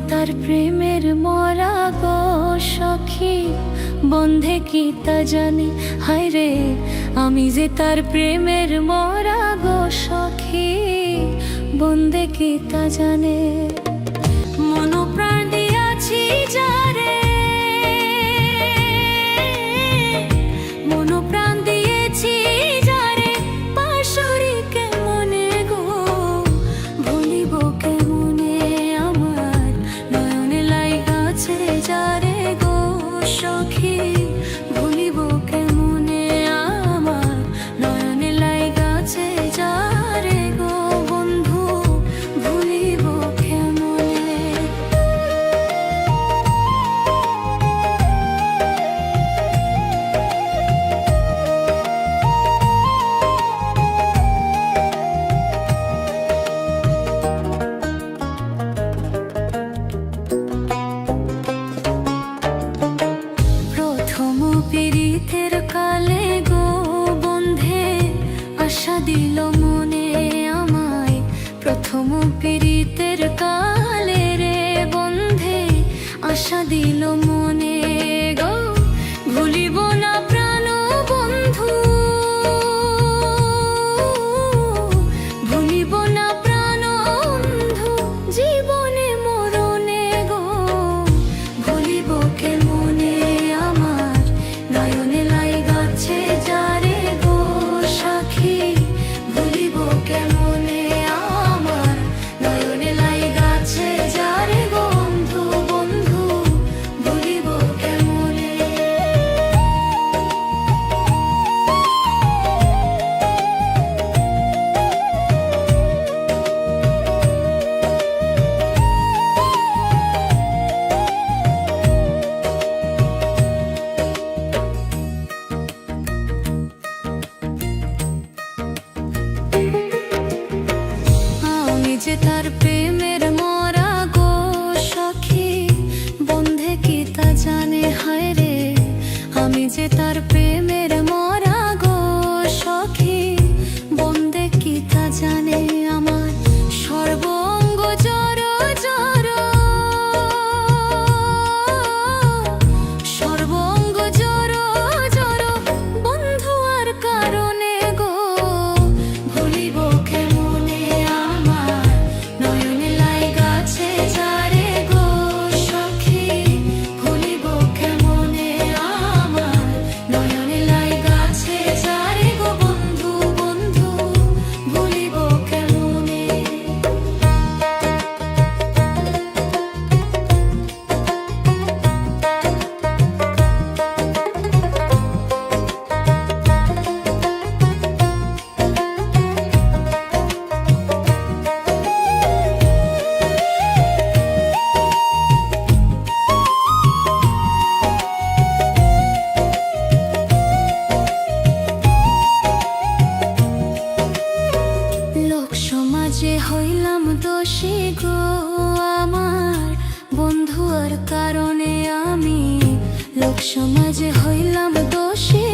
তার প্রেমের মরা গো সখী, বন্ধে কি তা জানি। হায় রে আমি যে তার প্রেমের মরা গো সখী, বন্ধে কি তা জানে। মন প্রাণ দিয়াছি যারে, মন প্রাণ দিয়েছি যারে, পাশরি কেমনে গো ভুলিব কেমনে। আমার নয়নে লাইগাছে যারে গো সখী, ভুলিব কেমনে। আমার নয়নে লাইগাছে যারে গো বন্ধু, ভুলিব কেমনে। প্রথম পীড়িতের কালে গো বন্ধে আশা দিল মনে আমায়। প্রথম পীড়িতের কালে রে বন্ধে আশা দিল মনে গো, ভুলিব না প্রাণ বন্ধু, ভুলিব না প্রাণ বন্ধু, জীবনে মরণে গো ভুলিব কেমনে। আমার নয়নে লাইগাছে যারে গো সখী, ভুলিব কেমনে। আমার নয়নে লাইগাছে যারে গো বন্ধু, বন্ধু ভুলিব কেমনে। আমি যে তার প্রেমের মরা গো সখী, বন্ধে কি তা জানে। হায় রে আমি যে তার প্রেমের মরা গো সখী, বন্ধে কি তা জানে। আমার সর্বঙ্গ জড় জড়, সর্বঙ্গ জড় জড়, বন্ধু আর কারণে গো ভুলিব কেমনে। আমার নয়নে লাইগাছে যারে গো সখী, ভুলিব কেমনে। আমার নয়নে লাইগাছে যারে গো বন্ধু, বন্ধু ভুলিব কেমনে। লোক সমাজে হইলাম দোষী গো আমার, বন্ধু আর কারণে আমি লোক সমাজে হইলাম দোষী